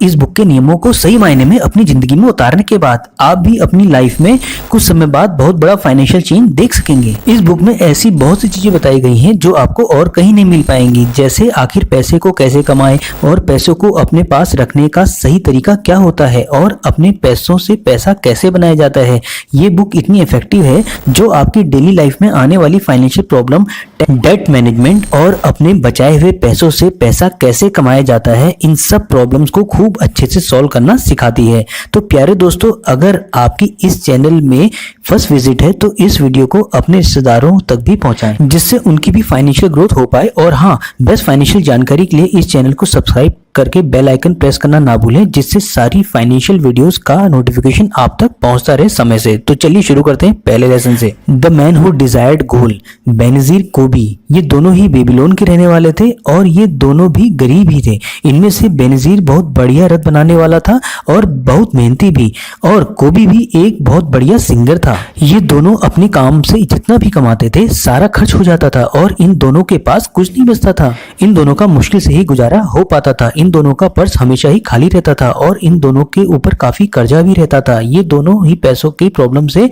इस बुक के नियमों को सही मायने में अपनी जिंदगी में उतारने के बाद आप भी अपनी लाइफ में कुछ समय बाद बहुत बड़ा फाइनेंशियल चेंज देख सकेंगे। इस बुक में ऐसी बहुत सी चीजें बताई गई हैं जो आपको और कहीं नहीं मिल पाएंगी, जैसे आखिर पैसे को कैसे कमाएं और पैसों को अपने पास रखने का सही तरीका क्या होता है और अपने पैसों से पैसा कैसे बनाया जाता है। ये बुक इतनी इफेक्टिव है जो आपकी डेली लाइफ में आने वाली फाइनेंशियल प्रॉब्लम, डेट मैनेजमेंट और अपने बचाए हुए पैसों से पैसा कैसे कमाया जाता है, इन सब प्रॉब्लम्स को खूब अच्छे से सॉल्व करना सिखाती है। तो प्यारे दोस्तों, अगर आपकी इस चैनल में फर्स्ट विजिट है तो इस वीडियो को अपने रिश्तेदारों तक भी पहुंचाएं, जिससे उनकी भी फाइनेंशियल ग्रोथ हो पाए। और हाँ, बेस्ट फाइनेंशियल जानकारी के लिए इस चैनल को सब्सक्राइब करके बेल आइकन प्रेस करना ना भूलें, जिससे सारी फाइनेंशियल वीडियोस का नोटिफिकेशन आप तक पहुंचता रहे समय से। तो चलिए शुरू करते हैं पहले लेसन से। The man who desired gold, Benazir कोबी, ये दोनों ही बेबीलोन के रहने वाले थे और ये दोनों भी गरीब ही थे। इनमें से बेनजीर बहुत बढ़िया रथ बनाने वाला था और बहुत मेहनती भी, और कोबी भी एक बहुत बढ़िया सिंगर था। ये दोनों अपने काम से जितना भी कमाते थे सारा खर्च हो जाता था और इन दोनों के पास कुछ नहीं बचता था। इन दोनों का मुश्किल से ही गुजारा हो पाता था। इन दोनों का पर्स हमेशा ही खाली रहता था और इन दोनों के ऊपर काफी कर्जा भी रहता था। ये दोनों ही पैसों की प्रॉब्लम से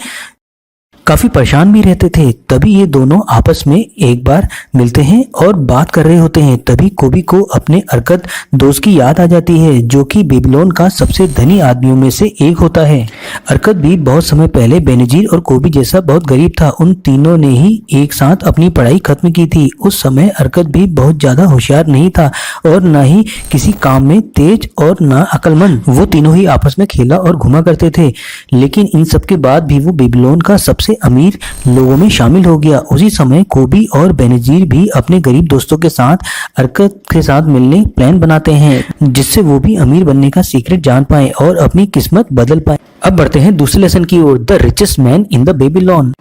काफी परेशान भी रहते थे। तभी ये दोनों आपस में एक बार मिलते हैं और बात कर रहे होते हैं। तभी कोबी को अपने अरकत दोस्त की याद आ जाती है, जो कि बेबीलोन का सबसे धनी आदमियों में से एक होता है। अरकत भी बहुत समय पहले बेनजीर और कोबी जैसा बहुत गरीब था। उन तीनों ने ही एक साथ अपनी पढ़ाई खत्म की थी। उस समय अरकत भी बहुत ज्यादा होशियार नहीं था और न ही किसी काम में तेज और न अक्लमंद। वो तीनों ही आपस में खेला और घुमा करते थे, लेकिन इन सब के बाद भी वो बेबीलोन का सबसे अमीर लोगों में शामिल हो गया। उसी समय कोबी और बेनजीर भी अपने गरीब दोस्तों के साथ अरकत के साथ मिलने प्लान बनाते हैं, जिससे वो भी अमीर बनने का सीक्रेट जान पाए और अपनी किस्मत बदल पाए। अब बढ़ते हैं दूसरे लेसन की ओर। The richest man in the Babylon.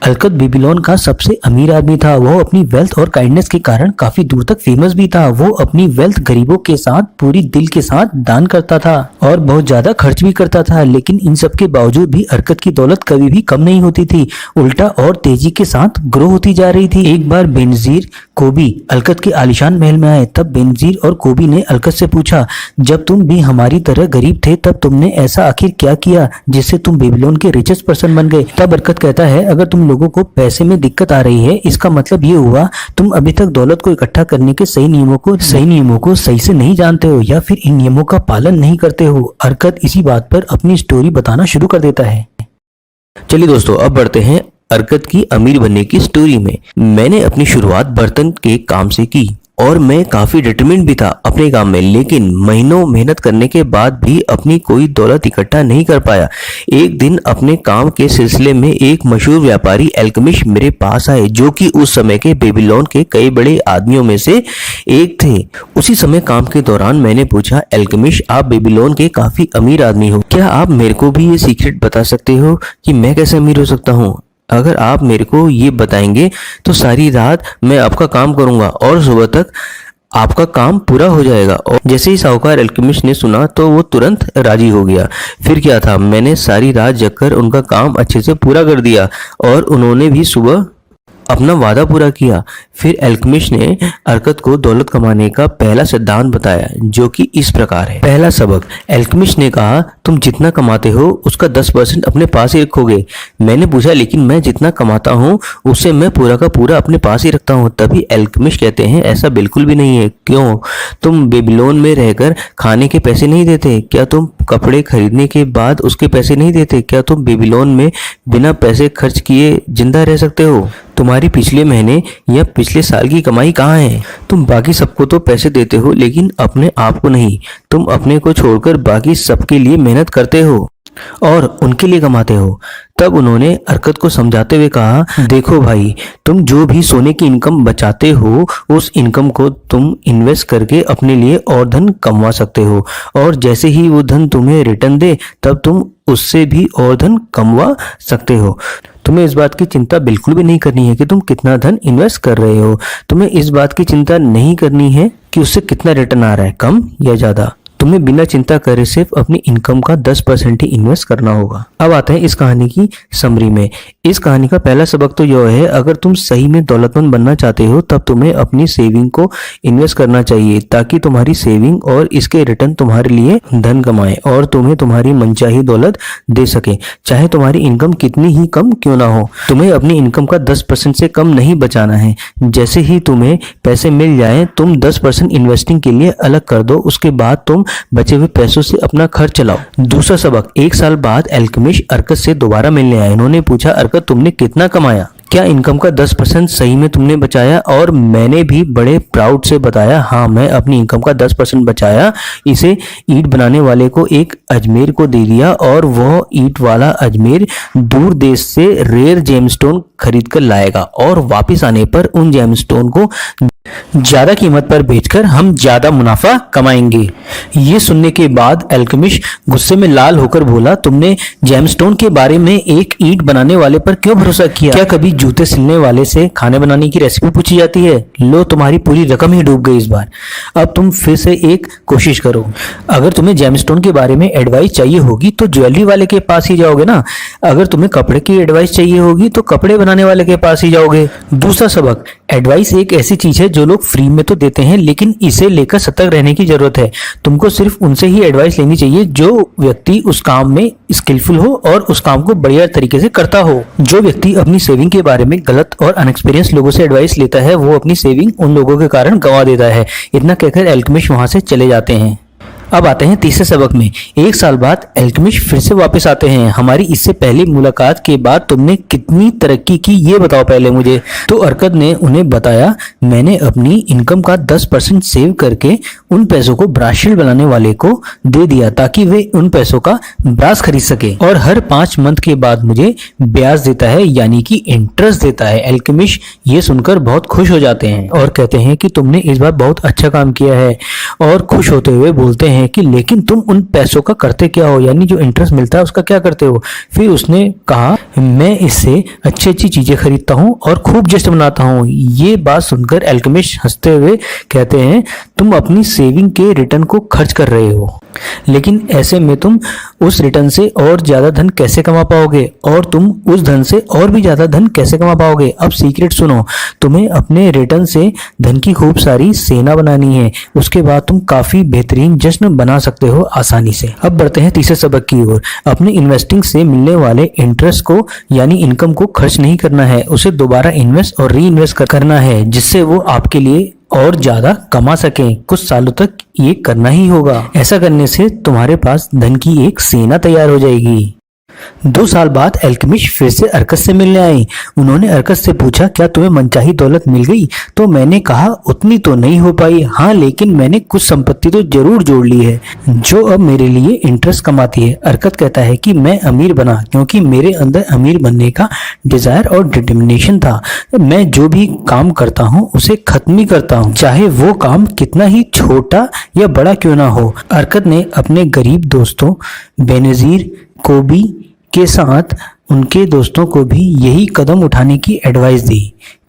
Arkad Babylon का सबसे अमीर आदमी था। वो अपनी वेल्थ और काइंडनेस के कारण काफी दूर तक फेमस भी था। वो अपनी वेल्थ गरीबों के साथ पूरी दिल के साथ दान करता था और बहुत ज्यादा खर्च भी करता था, लेकिन इन सब के बावजूद भी अरकत की दौलत कभी भी कम नहीं होती थी, उल्टा और तेजी के साथ ग्रो होती जा रही थी। एक बार बेनजीर कोबी अरकत के आलीशान महल में आए। तब बेनजीर और कोबी ने अरकत से पूछा, जब तुम भी हमारी तरह गरीब थे तब तुमने ऐसा आखिर क्या किया जिससे तुम बेबीलोन के रिचेस्ट पर्सन बन गए। तब अरकत कहता है, अगर तुम लोगों को पैसे में दिक्कत आ रही है, इसका मतलब ये हुआ तुम अभी तक दौलत को इकट्ठा करने के सही नियमों को सही से नहीं जानते हो या फिर इन नियमों का पालन नहीं करते हो। अरकत इसी बात पर अपनी स्टोरी बताना शुरू कर देता है। चलिए दोस्तों, अब बढ़ते हैं अरकत की अमीर बनने की स्टोरी में। मैंने अपनी शुरुआत बर्तन के काम से की और मैं काफी डिटरमिन्ड भी था अपने काम में, लेकिन महीनों मेहनत करने के बाद भी अपनी कोई दौलत इकट्ठा नहीं कर पाया। एक दिन अपने काम के सिलसिले में एक मशहूर व्यापारी एल्केमिस्ट मेरे पास आए, जो कि उस समय के बेबीलोन के कई बड़े आदमियों में से एक थे। उसी समय काम के दौरान मैंने पूछा, एल्केमिस्ट, आप बेबीलोन के काफी अमीर आदमी हो, क्या आप मेरे को भी ये सीक्रेट बता सकते हो कि मैं कैसे अमीर हो सकता हूँ? अगर आप मेरे को ये बताएंगे तो सारी रात मैं आपका काम करूंगा और सुबह तक आपका काम पूरा हो जाएगा। और जैसे ही साहूकार एल्केमिस्ट ने सुना तो वो तुरंत राजी हो गया। फिर क्या था, मैंने सारी रात जगकर उनका काम अच्छे से पूरा कर दिया और उन्होंने भी सुबह अपना वादा पूरा किया। फिर एल्केमिस्ट ने अरकत को दौलत कमाने का पहला सिद्धांत बताया, जो कि इस प्रकार है। पहला सबक, एल्केमिस्ट ने कहा, तुम जितना कमाते हो उसका 10% अपने पास ही रखोगे। मैंने पूछा, लेकिन मैं जितना कमाता हूँ उससे मैं पूरा का पूरा अपने पास ही रखता हूँ। तभी एल्केमिस्ट कहते हैं, ऐसा बिल्कुल भी नहीं है। क्यों? तुम बेबीलोन में रहकर खाने के पैसे नहीं देते? क्या तुम कपड़े खरीदने के बाद उसके पैसे नहीं देते? क्या तुम बेबीलोन में बिना पैसे खर्च किए जिंदा रह सकते हो? तुम्हारी पिछले महीने या पिछले साल की कमाई कहाँ है? तुम बाकी सबको तो पैसे देते हो, लेकिन अपने आप को नहीं। तुम अपने को छोड़कर बाकी सबके लिए मेहनत करते हो और उनके लिए कमाते हो। तब उन्होंने अरकत को समझाते हुए कहा, देखो भाई, तुम जो भी सोने की इनकम बचाते हो उस इनकम को तुम इन्वेस्ट करके अपने लिए और धन कमा सकते हो, और जैसे ही वो धन तुम्हें रिटर्न दे तब तुम उससे भी और धन कमवा सकते हो। तुम्हें इस बात की चिंता बिल्कुल भी नहीं करनी है कि तुम कितना धन इन्वेस्ट कर रहे हो। तुम्हें इस बात की चिंता नहीं करनी है कि उससे कितना रिटर्न आ रहा है, कम या ज्यादा। तुम्हें बिना चिंता करे सिर्फ अपनी इनकम का 10% ही इन्वेस्ट करना होगा। अब आते हैं इस कहानी की समरी में। इस कहानी का पहला सबक तो यह है, अगर तुम सही में दौलतमंद बनना चाहते हो तब तुम्हें अपनी सेविंग को इन्वेस्ट करना चाहिए, ताकि तुम्हारी सेविंग और इसके रिटर्न तुम्हारे लिए धन कमाए और तुम्हें तुम्हारी मनचाही दौलत दे सके, चाहे तुम्हारी इनकम कितनी ही कम क्यों ना हो। तुम्हें अपनी इनकम का 10% से कम नहीं बचाना है। जैसे ही तुम्हें पैसे मिल जाए तुम 10% इन्वेस्टिंग के लिए अलग कर दो, उसके बाद तुम बचे हुए पैसों से अपना खर्च चलाओ। दूसरा सबक, 1 साल बाद अल्केमिस्ट अर्कत से दोबारा मिलने आए। इन्होंने पूछा, अर्कत तुमने कितना कमाया? क्या इनकम का 10% सही में तुमने बचाया? और मैंने भी बड़े प्राउड से बताया, हाँ मैं अपनी इनकम का 10% बचाया, इसे ईंट बनाने वाले को एक अजमेर को दे दिया और वह ईंट वाला अजमेर दूर देश से रेयर जेमस्टोन खरीद कर लाएगा और वापस आने पर उन जेमस्टोन को ज्यादा कीमत पर बेचकर हम ज्यादा मुनाफा कमाएंगे। ये सुनने के बाद अल्केमिस्ट गुस्से में लाल होकर बोला, तुमने जेमस्टोन के बारे में एक ईंट बनाने वाले पर क्यों भरोसा किया? क्या कभी जूते सिलने वाले से खाने बनाने की रेसिपी पूछी जाती है? लो, तुम्हारी पूरी रकम ही डूब गई इस बार। अब तुम फिर से एक कोशिश करो। अगर तुम्हें जेमस्टोन के बारे में एडवाइस चाहिए होगी तो ज्वेलरी वाले के पास ही जाओगे ना। अगर तुम्हें कपड़े की एडवाइस चाहिए होगी तो कपड़े बनाने वाले के पास ही जाओगे। दूसरा सबक, एडवाइस एक ऐसी चीज है जो लोग फ्री में तो देते हैं, लेकिन इसे लेकर सतर्क रहने की जरूरत है। तुमको सिर्फ उनसे ही एडवाइस लेनी चाहिए जो व्यक्ति उस काम में स्किलफुल हो और उस काम को बढ़िया तरीके से करता हो। जो व्यक्ति अपनी सेविंग के बारे में गलत और अनएक्सपीरियंस लोगों से एडवाइस लेता है वो अपनी सेविंग उन लोगों के कारण गंवा देता है। इतना कहकर अल्केमिस्ट वहां से चले जाते हैं। अब आते हैं तीसरे सबक में। 1 साल बाद अल्केमिस्ट फिर से वापस आते हैं। हमारी इससे पहली मुलाकात के बाद तुमने कितनी तरक्की की ये बताओ पहले मुझे। तो अर्कत ने उन्हें बताया, मैंने अपनी इनकम का 10% सेव करके उन पैसों को ब्रासशील्ड बनाने वाले को दे दिया ताकि वे उन पैसों का ब्रास खरीद सके और हर 5 मंथ के बाद मुझे ब्याज देता है, यानी कि इंटरेस्ट देता है। अल्केमिस्ट ये सुनकर बहुत खुश हो जाते हैं और कहते हैं कि तुमने इस बार बहुत अच्छा काम किया है, और खुश होते हुए बोलते हैं कि लेकिन तुम उन पैसों का करते क्या हो, यानी जो इंटरेस्ट मिलता है उसका क्या करते हो? फिर उसने कहा, मैं इससे अच्छी अच्छी चीजें खरीदता हूँ और खूब जश्न मनाता हूँ। ये बात सुनकर अल्केमिस्ट हंसते हुए कहते हैं, तुम अपनी सेविंग के रिटर्न को खर्च कर रहे हो, लेकिन ऐसे में तुम उस रिटर्न से और ज्यादा धन कैसे कमा पाओगे, और तुम उस धन से और भी ज्यादा धन कैसे कमा पाओगे? अब सीक्रेट सुनो, तुम्हें अपने रिटर्न से धन की खूब सारी सेना बनानी है, उसके बाद तुम काफी बेहतरीन जश्न बना सकते हो आसानी से। अब बढ़ते हैं तीसरे सबक की ओर। अपने इन्वेस्टिंग से मिलने वाले इंटरेस्ट को यानी इनकम को खर्च नहीं करना है, उसे दोबारा इन्वेस्ट और री इन्वेस्ट करना है, जिससे वो आपके लिए और ज्यादा कमा सकें। कुछ सालों तक ये करना ही होगा। ऐसा करने से तुम्हारे पास धन की एक सेना तैयार हो जाएगी। 2 साल बाद अल्केमिस्ट फिर से अर्कत से मिलने आए। उन्होंने अर्कत से पूछा, क्या तुम्हें मनचाही दौलत मिल गई? तो मैंने कहा, उतनी तो नहीं हो पाई, हाँ लेकिन मैंने कुछ संपत्ति तो जरूर जोड़ ली है जो अब मेरे लिए इंटरेस्ट कमाती है। अर्कत कहता है कि मैं अमीर बना क्योंकि मेरे अंदर अमीर बनने का डिजायर और डिटर्मिनेशन था। मैं जो भी काम करता हूँ उसे खत्म ही करता हूँ, चाहे वो काम कितना ही छोटा या बड़ा क्यों ना हो। अर्कत ने अपने गरीब दोस्तों बेनजीर कोबी के साथ उनके दोस्तों को भी यही कदम उठाने की एडवाइस दी।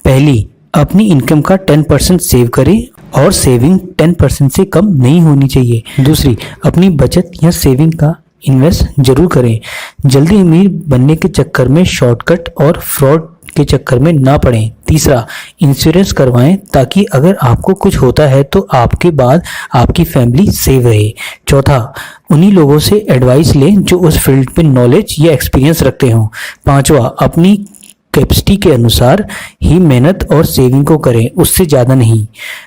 पहली, अपनी इनकम का 10% सेव करें और सेविंग 10% से कम नहीं होनी चाहिए। दूसरी, अपनी बचत या सेविंग का इन्वेस्ट जरूर करें। जल्दी अमीर बनने के चक्कर में शॉर्टकट और फ्रॉड के चक्कर में ना पड़ें। तीसरा, इंश्योरेंस करवाएं ताकि अगर आपको कुछ होता है तो आपके बाद आपकी फैमिली सेव रहे। चौथा, उन्हीं लोगों से एडवाइस लें जो उस फील्ड पे नॉलेज या एक्सपीरियंस रखते हों। पांचवा, अपनी कैपेसिटी के अनुसार ही मेहनत और सेविंग को करें, उससे ज़्यादा नहीं।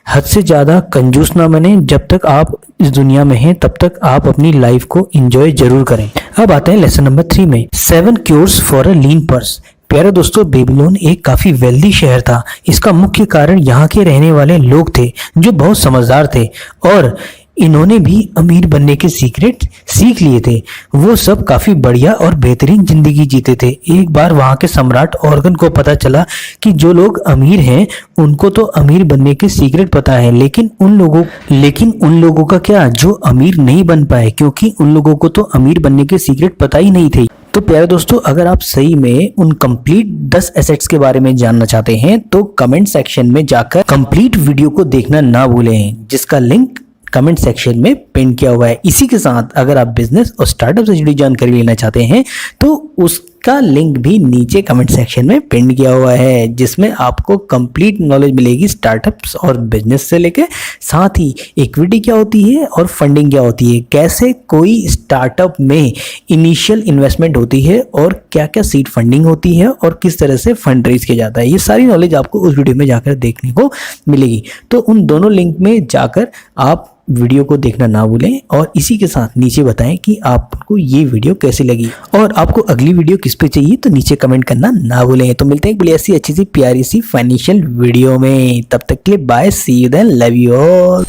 हद से ज़्यादा कंजूस ना बने। जब तक आप इस दुनिया में हैं तब तक आप अपनी लाइफ को एंजॉय जरूर करें। अब आते हैं लेसन नंबर 3 में, 7 cures for a lean purse. प्यारे दोस्तों, बेबीलोन एक काफी वेल्दी शहर था। इसका मुख्य कारण यहाँ के रहने वाले लोग थे जो बहुत समझदार थे और इन्होंने भी अमीर बनने के सीक्रेट सीख लिए थे। वो सब काफी बढ़िया और बेहतरीन जिंदगी जीते थे। एक बार वहाँ के सम्राट ऑर्गन को पता चला कि जो लोग अमीर हैं उनको तो अमीर बनने के सीक्रेट पता है, लेकिन उन लोगों का क्या जो अमीर नहीं बन पाए, क्योंकि उन लोगों को तो अमीर बनने के सीक्रेट पता ही नहीं थे। तो प्यारे दोस्तों, अगर आप सही में उन कंप्लीट 10 एसेट्स के बारे में जानना चाहते हैं तो कमेंट सेक्शन में जाकर कंप्लीट वीडियो को देखना ना भूलें, जिसका लिंक कमेंट सेक्शन में पिन किया हुआ है। इसी के साथ अगर आप बिजनेस और स्टार्टअप से जुड़ी जानकारी लेना चाहते हैं तो उसका लिंक भी नीचे कमेंट सेक्शन में पिन किया हुआ है, जिसमें आपको कंप्लीट नॉलेज मिलेगी स्टार्टअप्स और बिजनेस से लेके, साथ ही इक्विटी क्या होती है और फंडिंग क्या होती है, कैसे कोई स्टार्टअप में इनिशियल इन्वेस्टमेंट होती है और क्या क्या सीड फंडिंग होती है और किस तरह से फंड रेज किया जाता है। ये सारी नॉलेज आपको उस वीडियो में जाकर देखने को मिलेगी। तो उन दोनों लिंक में जाकर आप वीडियो को देखना ना भूलें और इसी के साथ नीचे बताएं कि आपको ये वीडियो कैसी लगी और आपको अगली वीडियो किस पे चाहिए, तो नीचे कमेंट करना ना भूलें। तो मिलते हैं एक बड़ी ऐसी अच्छी सी प्यारी सी फाइनेंशियल वीडियो में, तब तक के लिए bye, see you then, love you all.